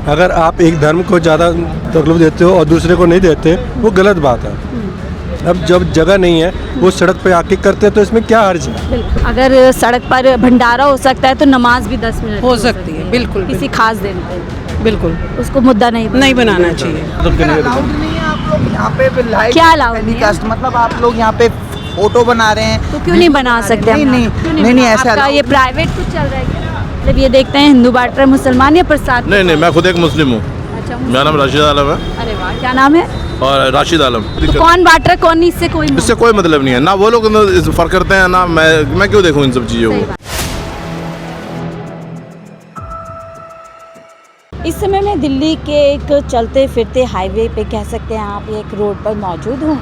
अगर आप एक धर्म को ज़्यादा तकलीफ देते हो और दूसरे को नहीं देते, वो गलत बात है। अब जब जगह नहीं है वो सड़क पे आके करते हैं तो इसमें क्या हर्ज है। बिल्कुल, अगर सड़क पर भंडारा हो सकता है तो नमाज भी 10 मिनट हो सकती है, बिल्कुल किसी खास दिन पे, बिल्कुल उसको मुद्दा नहीं बनाना चाहिए। अलाउड नहीं है आप लोग यहाँ पे लाइव क्या allowed नहीं है? टेलीकास्ट, मतलब आप लोग यहाँ पे फोटो बना रहे हैं तो क्यों नहीं बना सकते हम? नहीं, क्यों नहीं, बना? ऐसा आपका allowed ये प्राइवेट कुछ चल रहा है क्या? मतलब ये देखते हैं हिंदू बांट रहे हैं मुसलमान या प्रसाद? नहीं, मैं खुद एक मुस्लिम हूँ। अच्छा, मेरा नाम राशिद आलम है। अरे वाह, क्या नाम है? और राशिद आलम। तो कौन बांट रहा है कौन नहीं, इससे कोई इससे कोई मतलब नहीं है ना, वो लोग फर्क करते हैं ना मैं क्यों देखूँ इन सब चीज़ों सही को। बात। इस समय मैं दिल्ली के एक चलते फिरते हाईवे पे कह सकते हैं आप, एक रोड पर मौजूद हूँ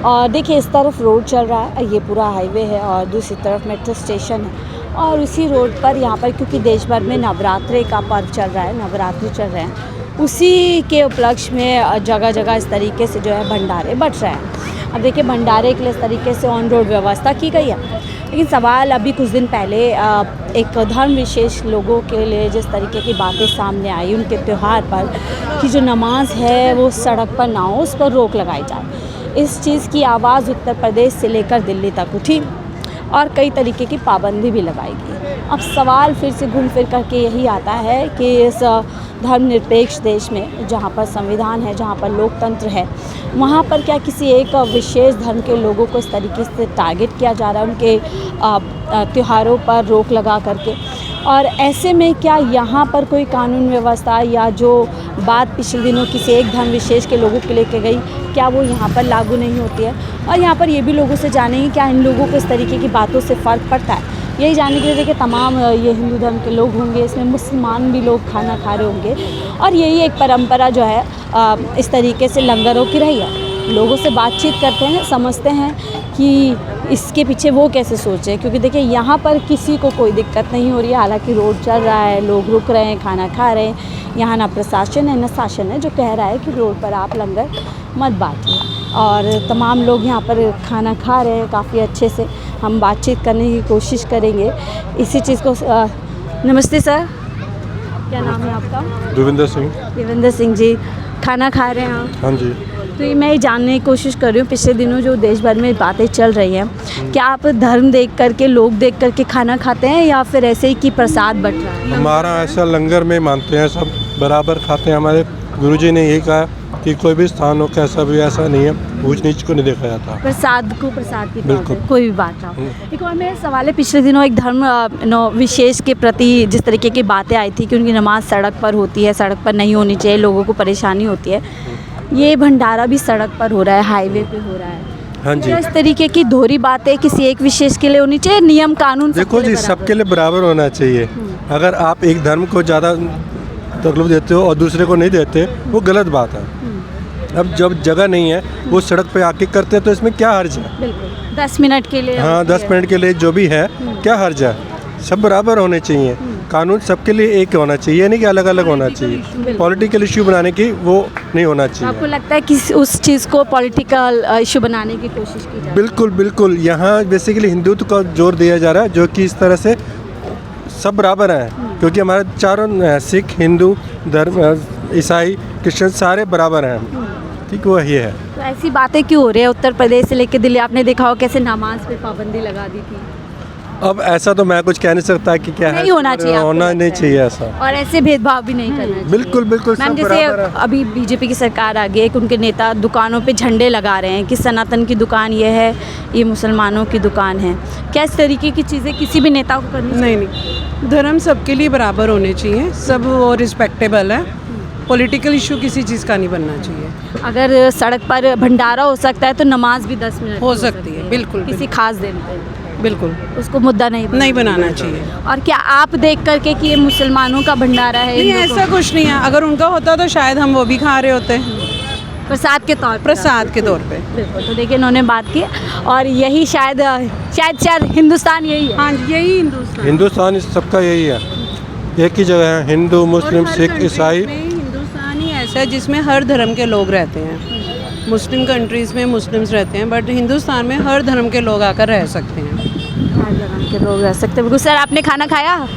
और देखिए इस तरफ रोड चल रहा है, ये पूरा हाईवे है और दूसरी तरफ मेट्रो स्टेशन है और उसी रोड पर यहाँ पर क्योंकि देश भर में नवरात्रे का पर्व चल रहा है, नवरात्रि चल रहे हैं, उसी के उपलक्ष्य में जगह जगह इस तरीके से जो है भंडारे बट रहे हैं। अब देखिए भंडारे के लिए इस तरीके से ऑन रोड व्यवस्था की गई है, लेकिन सवाल अभी कुछ दिन पहले एक धर्म विशेष लोगों के लिए जिस तरीके की बातें सामने आई उनके त्यौहार पर कि जो नमाज है वो सड़क पर ना हो, उस पर रोक लगाई जाए। इस चीज़ की आवाज़ उत्तर प्रदेश से लेकर दिल्ली तक उठी और कई तरीके की पाबंदी भी लगाई गई। अब सवाल फिर से घूम फिर करके यही आता है कि इस धर्मनिरपेक्ष देश में जहाँ पर संविधान है, जहाँ पर लोकतंत्र है, वहाँ पर क्या किसी एक विशेष धर्म के लोगों को इस तरीके से टारगेट किया जा रहा है उनके त्योहारों पर रोक लगा करके। और ऐसे में क्या यहाँ पर कोई कानून व्यवस्था या जो बात पिछले दिनों किसी एक धर्म विशेष के लोगों के लेके गई, क्या वो यहाँ पर लागू नहीं होती है? और यहाँ पर ये भी लोगों से जानेंगे क्या इन लोगों को इस तरीके की बातों से फ़र्क पड़ता है। यही जानने के लिए देखिए तमाम ये हिंदू धर्म के लोग होंगे, इसमें मुसलमान भी लोग खाना खा रहे होंगे और यही एक परंपरा जो है इस तरीके से लंगरों की रही है। लोगों से बातचीत करते हैं, समझते हैं कि इसके पीछे वो कैसे सोचे, क्योंकि देखिए यहाँ पर किसी को कोई दिक्कत नहीं हो रही है। हालांकि रोड चल रहा है, लोग रुक रहे हैं, खाना खा रहे हैं, यहाँ ना प्रशासन है ना शासन है जो कह रहा है कि रोड पर आप लंगर मत बांटिए और तमाम लोग यहाँ पर खाना खा रहे हैं काफ़ी अच्छे से। हम बातचीत करने की कोशिश करेंगे इसी चीज़ को। नमस्ते सर, क्या नाम है आपका? देवेंद्र सिंह। देवेंद्र सिंह जी, खाना खा रहे हैं आप? हाँ जी। तो ये मैं जानने की कोशिश कर रही हूँ, पिछले दिनों जो देश भर में बातें चल रही हैं, क्या आप धर्म देख करके, लोग देख करके खाना खाते हैं या फिर ऐसे ही कि प्रसाद बट रहा है? हमारा ऐसा लंगर में मानते हैं, सब बराबर खाते हैं। हमारे गुरुजी ने यही कहा कि कोई भी स्थान हो कैसा भी, ऐसा नहीं है, ऊंच नीच को नहीं देखा जाता। प्रसाद को प्रसाद की बिल्कुल। कोई भी बात ना। एक और मेरा सवाल है, पिछले दिनों एक धर्म विशेष के प्रति जिस तरीके की बातें आई थी कि उनकी नमाज सड़क पर होती है, सड़क पर नहीं होनी चाहिए, लोगों को परेशानी होती है, ये भंडारा भी सड़क पर हो रहा है, हाईवे पे हो रहा है। हाँ जी। इस तरीके की दोहरी बातें किसी एक विशेष के लिए होनी चाहिए, नियम कानून देखो जी, सबके लिए बराबर होना चाहिए। अगर आप एक धर्म को ज़्यादा तकलीफ देते हो और दूसरे को नहीं देते, वो गलत बात है। अब जब जगह नहीं है वो सड़क पे आके करते हैं तो इसमें क्या हर्ज है। बिल्कुल 10 मिनट के लिए। हाँ, 10 मिनट के लिए जो भी है, क्या हर्ज है। सब बराबर होने चाहिए, कानून सबके लिए एक होना चाहिए, नहीं कि अलग अलग होना चाहिए। पॉलिटिकल इशू बनाने की वो नहीं होना आपको चाहिए। लगता है कि उस चीज़ को पॉलिटिकल इशू बनाने की कोशिश की जाए? बिल्कुल बिल्कुल, यहाँ बेसिकली हिंदुत्व का जोर दिया जा रहा है, जो कि इस तरह से सब बराबर हैं, क्योंकि हमारे चारों सिख, हिंदू धर्म, ईसाई, क्रिश्चियन सारे बराबर हैं। ठीक, वो ये है। तो ऐसी बातें क्यों हो रही है? उत्तर प्रदेश से लेकर दिल्ली, आपने देखा हो कैसे नमाज पे पाबंदी लगा दी थी। अब ऐसा तो मैं कुछ कह नहीं सकता कि क्या है, नहीं होना चाहिए, आपको होना लगता नहीं है? चाहिए ऐसा। और ऐसे भेदभाव भी नहीं करना चाहिए। बिल्कुल बिल्कुल, मैम, सब जैसे बराबर है। अभी बीजेपी की सरकार आ गई है, उनके नेता दुकानों पे झंडे लगा रहे हैं कि सनातन की दुकान ये है, ये मुसलमानों की दुकान है। क्या इस तरीके की चीज़ें किसी भी नेता को करनी चाहिए? नहीं, धर्म सबके लिए बराबर होने चाहिए, सब वो रिस्पेक्टेबल है। पॉलिटिकल इशू किसी चीज़ का नहीं बनना चाहिए। अगर सड़क पर भंडारा हो सकता है तो नमाज भी 10 मिनट हो सकती है, बिल्कुल किसी खास दिन पे, बिल्कुल उसको मुद्दा नहीं बनाना चाहिए। और क्या आप देख करके कि ये मुसलमानों का भंडारा है, नहीं, इन लोगों ऐसा कुछ नहीं है। अगर उनका होता तो शायद हम वो भी खा रहे होते, प्रसाद के तौर पर? प्रसाद के तौर पे। बिल्कुल। तो देखिए इन्होंने बात की और यही शायद हिंदुस्तान यही है। हाँ, यही हिंदुस्तान। हिंदुस्तान सबका यही है, एक ही जगह है, हिंदू, मुस्लिम, सिख, ईसाई। हिंदुस्तान ही ऐसा है जिसमें हर धर्म के लोग रहते हैं। मुस्लिम कंट्रीज़ में मुस्लिम्स रहते हैं, बट हिंदुस्तान में हर धर्म के लोग आकर रह सकते हैं। हर धर्म के लोग रह सकते हैं। बिल्कुल। सर, आपने खाना खाया?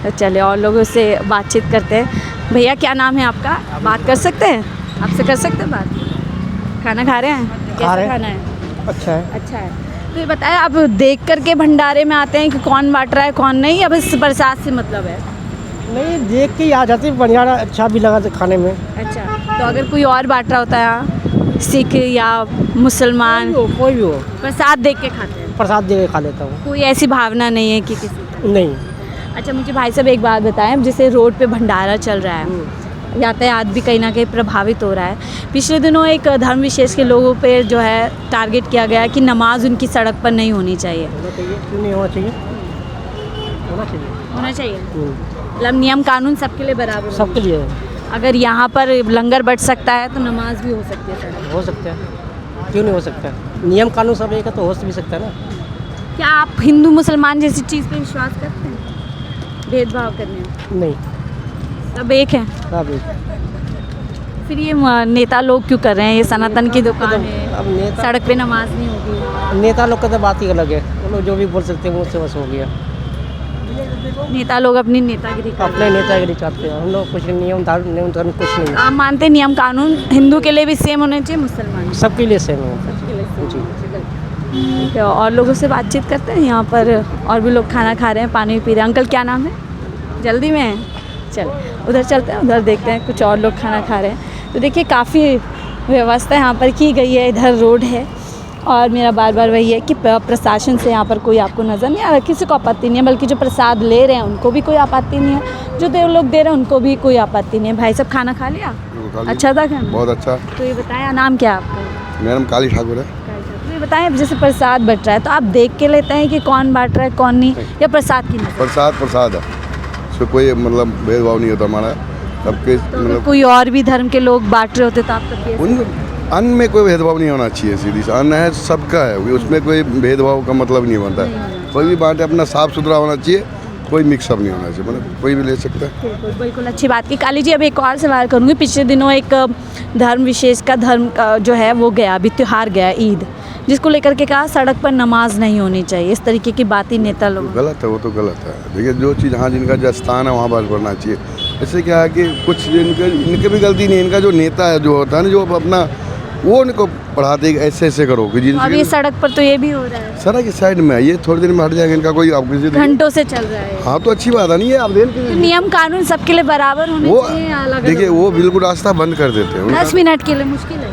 चलिए और लोगों से बातचीत करते हैं। भैया क्या नाम है आपका? बात कर सकते हैं? आपसे कर सकते हैं बात? खाना खा रहे हैं? कैसा रहे हैं। खाना है? अच्छा है। अच्छा है। तो ये बताएं, आप देख करके भंडारे में आते हैं कि कौन बांट रहा है कौन नहीं, या बस प्रसाद से मतलब है? नहीं, देख के ही आ जाती, बढ़िया अच्छा भी लगा था खाने में। अच्छा, तो अगर कोई और बांट रहा होता है यहाँ, सिख या मुसलमान, कोई भी हो प्रसाद देख के खाते हैं? प्रसाद दे के खा लेता हूँ। कोई ऐसी भावना नहीं है कि किसी? नहीं। अच्छा, मुझे भाई साहब एक बात बताएं, जैसे रोड पे भंडारा चल रहा है, यातायात भी कहीं ना कहीं प्रभावित हो रहा है। पिछले दिनों एक धर्म विशेष के लोगों पे जो है टारगेट किया गया कि नमाज उनकी सड़क पर नहीं होनी चाहिए। होना चाहिए, क्यों नहीं होना चाहिए? होना चाहिए। होना चाहिए, मतलब नियम कानून सबके लिए बराबर होना सबके लिए चाहिए। अगर यहाँ पर लंगर बट सकता है तो नमाज भी हो सकती है सड़क हो सकता है, क्यों नहीं हो सकता है? नियम कानून सब एक है तो हो भी सकता है ना। पर। क्या आप हिंदू मुसलमान जैसी चीज़ पे विश्वास करते हैं, भेदभाव करने में? नहीं, सब एक है। सब एक। फिर ये नेता लोग क्यों कर रहे हैं? ये सनातन की दुकान है, अब नेता सड़क पे नमाज नहीं होगी। नेता लोग का तो बात ही अलग है, वो लोग जो भी बोल सकते हैं मुझसे बस हो गया। नेता लोग अपनी नेतागिरी कर अपने नेतागिरी चाहते हैं, हम लोग कुछ नियम कानून कुछ नहीं है। आप मानते हैं नियम कानून हिंदू के लिए भी सेम होने चाहिए, मुसलमान सबके लिए सेम है जी। ठीक है। और लोगों से बातचीत करते हैं यहाँ पर, और भी लोग खाना खा रहे हैं, पानी पी रहे हैं। अंकल क्या नाम है? जल्दी में है? चल उधर चलते हैं, उधर देखते हैं, कुछ और लोग खाना खा रहे हैं। तो देखिए काफ़ी व्यवस्था यहाँ पर की गई है, इधर रोड है। और मेरा बार बार वही है कि प्रशासन से यहाँ पर कोई आपको नज़र नहीं आ रहा, किसी को आपत्ति नहीं है, बल्कि जो प्रसाद ले रहे हैं उनको भी कोई आपत्ति नहीं है, जो देव लोग दे रहे हैं उनको भी कोई आपत्ति नहीं है। भाई साहब खाना खा लिया? अच्छा था खाना? बहुत अच्छा। तो ये बताएं, नाम क्या है आपका? मेरा नाम काली ठाकुर है। तो ये बताएं, जैसे प्रसाद बट रहा है तो आप देख के लेते हैं कि कौन बांट रहा है कौन नहीं, या प्रसाद की नज़र? प्रसाद है, उसमें कोई मतलब भेदभाव नहीं होता हमारा, सबके तो अगर मतलब कोई और भी धर्म के लोग बांट रहे होते तो आप तब भी उन अन्न में कोई भेदभाव नहीं होना चाहिए। सीधी सा अन्न है, सबका है, उसमें कोई भेदभाव का मतलब नहीं बनता है। कोई भी बांटे अपना साफ सुथरा होना चाहिए, कोई मिक्सअप नहीं होना चाहिए, मतलब कोई भी ले सकता है। बिल्कुल बिल्कुल अच्छी बात की। काली जी, अब एक और सवाल करूँगी। पिछले दिनों एक धर्म विशेष का धर्म का जो है वो गया, अभी त्यौहार गया ईद, जिसको लेकर के कहा सड़क पर नमाज नहीं होनी चाहिए, इस तरीके की बातें नेता लोग। गलत है, वो तो गलत है। देखिए जो चीज़ हाँ जिनका जो स्थान है वहाँ बात करना चाहिए। इससे क्या है कि कुछ इनके भी गलती नहीं है, इनका जो नेता है जो होता है ना, जो अपना वो उनको पढ़ाते हैं ऐसे ऐसे करो कि अब ये सड़क पर तो ये भी हो रहा है, सड़क की साइड में है, ये थोड़ी देर में हट जाएगा। इनका कोई आप किसी घंटों से चल रहा है। हाँ तो अच्छी बात है नहीं है, आप देख तो नियम कानून सबके लिए बराबर होने वो चाहिए, अलग देखिए वो बिल्कुल रास्ता बंद कर देते हैं। 10 मिनट के लिए मुश्किल है,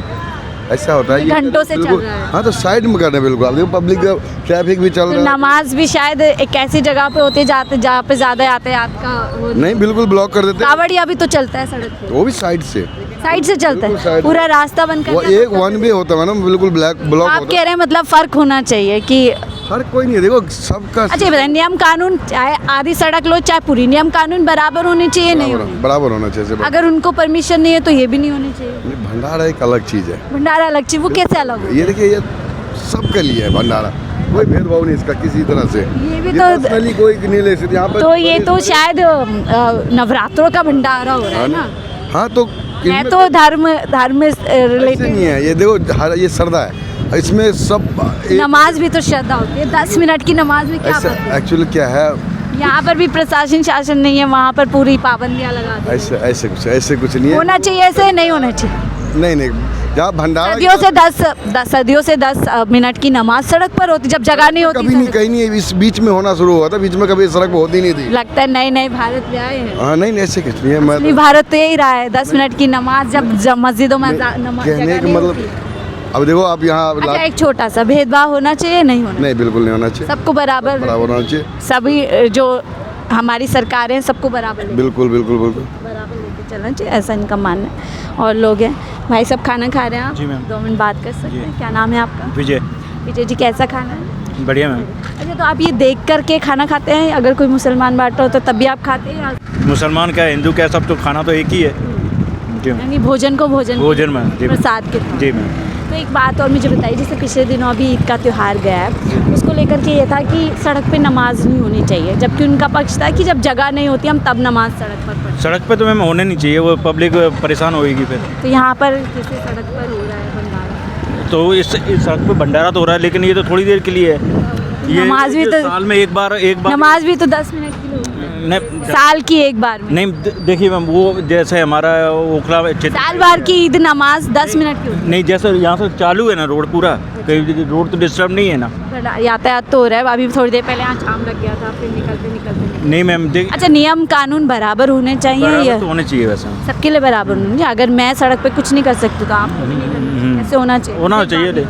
ऐसा होता है, ये घंटों से चल बिल्कुल- रहा है। हाँ तो साइड में करना है बिल्कुल। आप देखो पब्लिक ट्रैफिक भी चल तो रहा है। नमाज भी शायद एक ऐसी जगह पे होती है जहाँ पे ज़्यादा यातायात का वो नहीं बिल्कुल ब्लॉक कर देते हैं, कावड़िया भी तो चलता है सड़क पे, वो भी साइड से चलता बिल्कुल है, साइड पूरा रास्ता बंद वो करना एक पड़ता है। वन वे होता है ना, बिल्कुल ब्लैक ब्लॉक आप होता कह रहे हैं मतलब फ़र्क होना चाहिए कि है। हर कोई नहीं है, देखो सबका अच्छा ये बताएं, नियम कानून चाहे आधी सड़क लो चाहे पूरी, नियम कानून बराबर होने चाहिए नहीं होने? बराबर होना चाहिए। अगर उनको परमिशन नहीं है तो ये भी नहीं होनी चाहिए। भंडारा एक अलग चीज़ है, भंडारा अलग चीज, वो कैसे अलग हो? ये देखिए ये सबके लिए है भंडारा, कोई भेदभाव नहीं इसका किसी तरह से। ये भी ये तो personally कोई नहीं ले सकते यहाँ पर। तो ये तो शायद नवरात्रों का भंडारा हो रहा है ना? हाँ तो मैं इनमें तो धर्म से ऐसे रिलेटेड, नहीं है, ये देखो ये श्रद्धा है, इसमें सब नमाज भी तो श्रद्धा होती है। 10 मिनट की नमाज में क्या ऐसा बात है? एक्चुअली क्या है, यहाँ पर भी प्रशासन शासन नहीं है, वहाँ पर पूरी पाबंदियाँ लगा दी। ऐसे कुछ नहीं है। होना चाहिए ऐसे, नहीं होना चाहिए। नहीं जहाँ भंडारा सदियों से 10 मिनट की नमाज सड़क पर होती, जब जगह नहीं होती कभी नहीं सड़क। कहीं नहीं, इस बीच में होना शुरू हुआ था, बीच में कभी सड़क पे होती नहीं थी। लगता है नए नए भारत में आए हैं। हाँ नहीं ऐसे कुछ नहीं है। मैं असली भारत तो यही रहा है, 10 मिनट की नमाज जब मस्जिदों में नमाज कहने जगह का नहीं मतलब होती। अब देखो आप यहाँ अच्छा एक छोटा सा भेदभाव होना चाहिए, नहीं होना? नहीं बिल्कुल नहीं होना चाहिए, सबको बराबर बराबर होना चाहिए। सभी जो हमारी सरकारें हैं सबको बराबर बिल्कुल लेके चलना चाहिए, ऐसा इनका मानना है। और लोग हैं भाई सब खाना खा रहे हैं आप? जी मैम। 2 मिनट बात कर सकते हैं? क्या नाम है आपका? विजय। विजय जी, कैसा खाना है? बढ़िया मैम। अच्छा तो आप ये देख करके खाना खाते हैं, अगर कोई मुसलमान बांट रहा हो तो तब भी आप खाते हैं, या मुसलमान क्या हिंदू क्या सब तो खाना तो एक ही है। जी मैम। यानी भोजन को भोजन में जी मैम। प्रसाद के तौर जी मैम। तो एक बात और मुझे बताइए, जैसे पिछले दिनों अभी ईद का त्यौहार गया है, उसको लेकर के ये था कि सड़क पे नमाज नहीं होनी चाहिए, जबकि उनका पक्ष था कि जब जगह नहीं होती हम तब नमाज सड़क पर पढ़ते। सड़क पे तो मैम होने नहीं चाहिए, वो पब्लिक परेशान होएगी फिर। तो यहाँ पर जैसे सड़क पर हो रहा है भंडारा, तो इस सड़क पे भंडारा तो हो रहा है, लेकिन ये तो थोड़ी देर के लिए है। ये नमाज भी तो साल में एक बार नमाज भी तो 10 मिनट की होती है। नहीं साल की एक बार में? नहीं देखिए मैम, वो जैसे हमारा ओखला साल भर की ईद नमाज 10 मिनट की होती नहीं, जैसे यहाँ से चालू है ना रोड पूरा, कहीं रोड तो डिस्टर्ब नहीं है ना। है। यातायात तो हो रहा है, अभी थोड़ी देर पहले यहाँ जाम लग गया था, फिर निकलते नहीं मैम देख, अच्छा, नियम कानून बराबर होने चाहिए बराबर या तो होने चाहिए वैसे। सबके लिए बराबर होने चाहिए? अगर मैं सड़क पे कुछ नहीं कर सकती तो आप भी नहीं करना, ऐसे होना चाहिए। होना चाहिए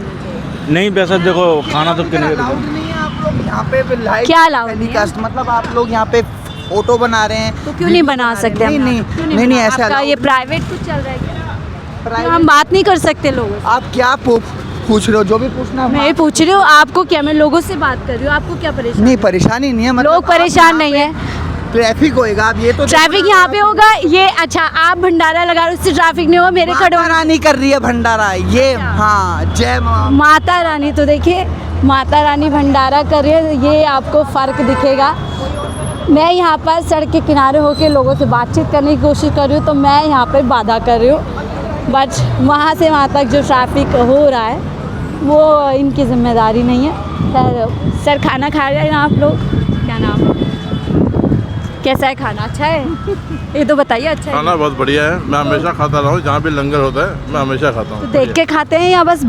नहीं, वैसे देखो खाना तो अलाउड नहीं है आप लोग यहाँ पे लाइव क्या allowed नहीं है? टेलीकास्ट, मतलब आप लोग यहाँ पे फोटो बना रहे हैं तो क्यों नहीं बना सकते हम? नहीं क्यों नहीं नहीं ऐसा आपका allowed ये नहीं। प्राइवेट कुछ चल रहा है क्या? Private- हम बात नहीं कर सकते लोगों से? आप क्या पूछ रहे हो? जो भी पूछना मैं ये पूछ रही हूँ आपको, क्या मैं लोगों से बात कर रही हूँ, आपको क्या परेशानी? नहीं, परेशानी नहीं है, मतलब लोग परेशान नहीं है, ट्रैफिक होएगा। अब ये तो ट्रैफिक यहाँ पे होगा ये। अच्छा, आप भंडारा लगा रहे हो, उससे ट्रैफिक नहीं होगा, मेरे खड़े माता रानी कर रही है भंडारा ये। हाँ, जय माँ। माता रानी, तो देखिए माता रानी भंडारा कर रही है, ये आपको फ़र्क दिखेगा। मैं यहाँ पर सड़क के किनारे होकर लोगों से बातचीत करने की कोशिश कर रही हूँ, तो मैं यहाँ पर बाधा कर रही हूँ, बट वहाँ से वहाँ तक जो ट्रैफिक हो रहा है वो इनकी जिम्मेदारी नहीं है। सर खाना खा रहे हैं आप लोग? क्या नाम है? कैसा है खाना? अच्छा है? ये तो बताइए। अच्छा है? खाना बहुत बढ़िया है, मैं हमेशा खाता रहा हूँ, जहाँ भी लंगर होता है मैं हमेशा खाता तो हूँ। देख के खाते हैं या बस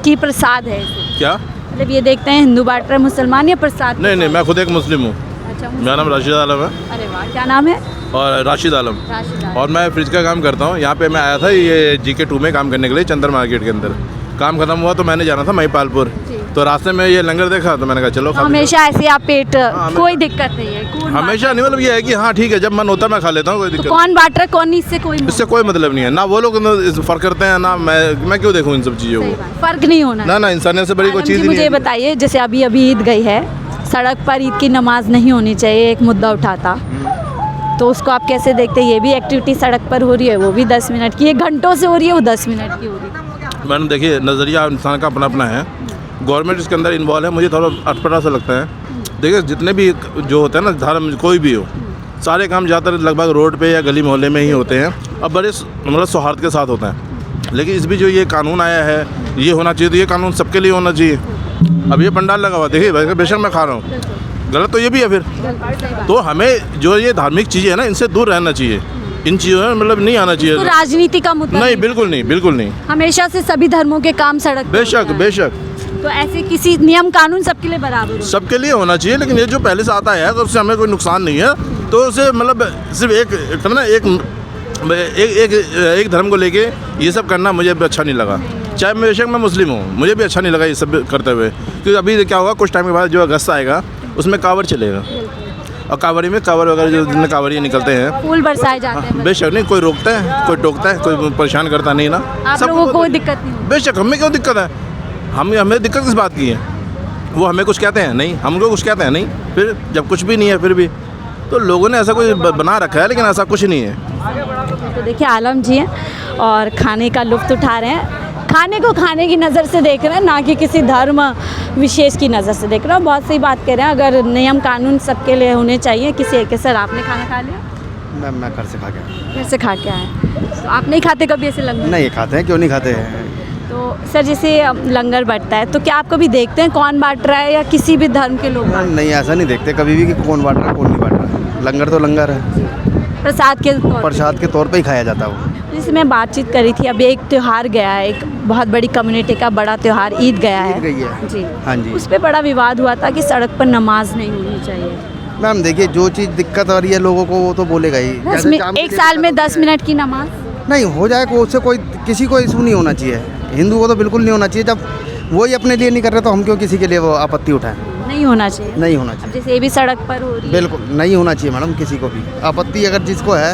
की प्रसाद है इसे? क्या? मतलब ये देखते हैं हिंदू बांट रहे हैं, मुसलमान या प्रसाद? नहीं नहीं, मैं खुद एक मुस्लिम हूँ। अच्छा, मेरा नाम राशिद आलम है। अरे वाह, क्या नाम है? और राशिद आलम। राशिद आलम। और मैं फ्रिज का काम करता हूँ। यहाँ पे मैं आया था ये GK2 में काम करने के लिए, चंदर मार्केट के अंदर। काम खत्म हुआ तो मैंने जाना था महिपालपुर, तो रास्ते में ये लंगर देखा तो मैंने कहा चलो खा लेते हमेशा ऐसे आप पेट हमेशा- कोई दिक्कत नहीं है? हैं। हमेशा नहीं, मतलब ये है कि हाँ ठीक है, जब मन होता है मैं खा लेता हूँ, कोई तो दिक्कत कौन बांट रहा है, कौन नहीं, इससे कोई नहीं। इससे कोई मतलब नहीं है ना, वो लोग फर्क करते हैं ना, मैं क्यों देखूँ इन सब चीज़ों सही को। बात, फर्क नहीं होना। ना ना, इंसानियत से बड़ी कोई आलम चीज़ जी, ही नहीं मुझे है। बताइए, जैसे अभी अभी ईद गई है, सड़क पर ईद की नमाज नहीं होनी चाहिए, एक मुद्दा उठाता, तो उसको आप कैसे देखते हैं? ये भी एक्टिविटी सड़क पर हो रही है, वो भी 10 मिनट की, ये घंटों से हो रही है, वो 10 मिनट की हो रही है। मैडम देखिए, नज़रिया इंसान का अपना अपना है, गवर्नमेंट इसके अंदर इन्वॉल्व है, मुझे थोड़ा अटपटा सा लगता है। देखिए जितने भी जो होते हैं ना, धर्म कोई भी हो, सारे काम ज़्यादातर लगभग रोड पे या गली मोहल्ले में ही होते हैं, और बड़े मतलब सौहार्द के साथ होता है। लेकिन इस भी जो ये कानून आया है, ये होना चाहिए, तो ये कानून सबके लिए होना चाहिए। अब ये पंडाल लगा हुआ, देखिए बेशक मैं खा रहा हूँ, गलत तो ये भी है फिर। तो हमें जो ये धार्मिक चीज़ें हैं ना, इनसे दूर रहना चाहिए, इन चीज़ों में मतलब नहीं आना तो चाहिए। राजनीति का मुद्दा नहीं, बिल्कुल नहीं, बिल्कुल नहीं। हमेशा से सभी धर्मों के काम सड़क पे बेशक होता है। बेशक तो ऐसे किसी नियम कानून सबके लिए बराबर हो। सबके लिए होना चाहिए, लेकिन ये जो पहले से आता है तो उससे हमें कोई नुकसान नहीं है, तो उसे मतलब सिर्फ एक ना एक धर्म को लेके ये सब करना मुझे भी अच्छा नहीं लगा। चाहे बेशक मैं मुस्लिम हूँ, मुझे भी अच्छा नहीं लगा ये सब करते हुए, क्योंकि अभी क्या होगा, कुछ टाइम के बाद जो अगस्त आएगा उसमें कांवड़ चलेगा, और कांवड़ी में कांवड़ वगैरह जो जितने कांवड़िए निकलते हैं, फूल बरसाए जाते हैं। बेशक नहीं, कोई रोकता है, कोई टोकता है, कोई परेशान करता नहीं ना। आप सबको लोगों को कोई दिक्कत नहीं होती? बेशक, हमें क्यों दिक्कत है, हमें दिक्कत किस बात की है? वो हमें कुछ कहते हैं नहीं, हमको कुछ कहते हैं नहीं, फिर जब कुछ भी नहीं है फिर भी तो लोगों ने ऐसा कुछ बना रखा है, लेकिन ऐसा कुछ नहीं है। तो देखिए आलम जी हैं और खाने का लुत्फ़ उठा रहे हैं, खाने को खाने की नज़र से देख रहे हैं, ना कि किसी धर्म विशेष की नज़र से देख रहे हैं। बहुत सही बात कह रहे हैं, अगर नियम कानून सबके लिए होने चाहिए। किसी एक सर आपने खाना खा लिया? मैं घर से खा गया। घर से खा के आए, तो आप नहीं खाते कभी ऐसे लंगर? नहीं खाते हैं, क्यों नहीं खाते हैं। तो सर जैसे लंगर बंटता है तो क्या आप कभी देखते हैं कौन बांट रहा है या किसी भी धर्म के लोग बांट नहीं, ऐसा नहीं देखते कभी भी कि कौन बांट रहा है कौन नहीं बांट रहा है। लंगर तो लंगर है, प्रसाद के तौर पे? प्रसाद के तौर पे ही खाया जाता है वो। जैसे मैं बातचीत करी थी, अभी एक त्यौहार गया है, एक बहुत बड़ी कम्युनिटी का बड़ा त्यौहार ईद गया है। ईद गई है। जी हाँ जी। उस पर बड़ा विवाद हुआ था कि सड़क पर नमाज नहीं होनी चाहिए। मैम देखिए, जो चीज़ दिक्कत आ रही है लोगों को वो तो बोलेगा ही। जैसे जाम एक की साल में दिक्कत 10 मिनट की नमाज नहीं हो जाए, को उससे कोई किसी को इशू नहीं होना चाहिए। हिंदू को तो बिल्कुल नहीं होना चाहिए। जब वही अपने लिए नहीं कर रहे तो हम क्यों किसी के लिए वो आपत्ति उठाएं? नहीं होना चाहिए। नहीं होना चाहिए, जैसे ये भी सड़क पर हो रही है, बिल्कुल नहीं होना चाहिए मैडम। किसी को भी आपत्ति अगर जिसको है,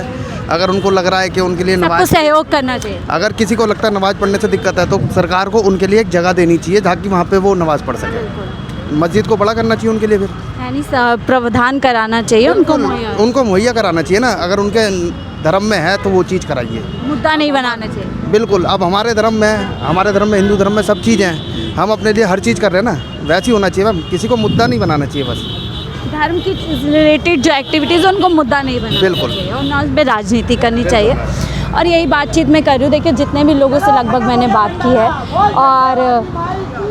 अगर उनको लग रहा है कि उनके लिए सबको नमाज, सहयोग करना चाहिए। अगर किसी को लगता है नमाज पढ़ने से दिक्कत है तो सरकार को उनके लिए एक जगह देनी चाहिए ताकि वहाँ पे वो नमाज पढ़ सके। मस्जिद को बड़ा करना चाहिए उनके लिए, फिर यानी प्रावधान कराना चाहिए उनको, उनको मुहैया कराना चाहिए ना। अगर उनके धर्म में है तो वो चीज़ कराइए, मुद्दा नहीं बनाना चाहिए। बिल्कुल। अब हमारे धर्म में हिंदू धर्म में सब चीज़ हैं, हम अपने लिए हर चीज़ कर रहे हैं ना, वैसी होना चाहिए मैम। किसी को मुद्दा नहीं बनाना चाहिए बस। धर्म की रिलेटेड जो एक्टिविटीज़ है उनको मुद्दा नहीं बनाना बिल्कुल। चाहिए और ना उस पर राजनीति करनी चाहिए। और यही बातचीत मैं कर रही हूँ। देखिए जितने भी लोगों से लगभग मैंने बात की है और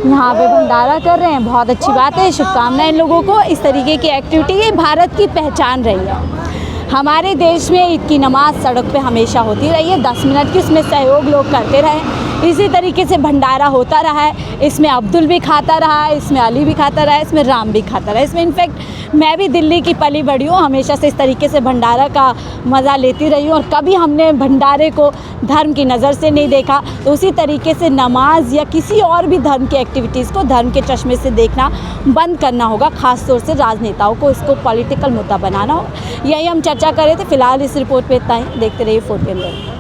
यहाँ पे भंडारा कर रहे हैं, बहुत अच्छी बात है, शुभकामनाएं इन लोगों को। इस तरीके की एक्टिविटी ये भारत की पहचान रही है। हमारे देश में ईद की नमाज़ सड़क पे हमेशा होती रही है, 10 मिनट की उसमें सहयोग लोग करते रहे। इसी तरीके से भंडारा होता रहा है, इसमें अब्दुल भी खाता रहा है, इसमें अली भी खाता रहा है, इसमें राम भी खाता रहा है। इसमें इनफैक्ट मैं भी दिल्ली की पली बड़ी हूँ, हमेशा से इस तरीके से भंडारा का मज़ा लेती रही हूँ और कभी हमने भंडारे को धर्म की नज़र से नहीं देखा। तो उसी तरीके से नमाज या किसी और भी धर्म की एक्टिविटीज़ को धर्म के चश्मे से देखना बंद करना होगा। ख़ास तौर से राजनेताओं को इसको पॉलिटिकल मुद्दा बनाना होगा। यही हम चर्चा कर रहे थे। फिलहाल इस रिपोर्ट पे इतना ही। देखते रहिए 4 के अंदर।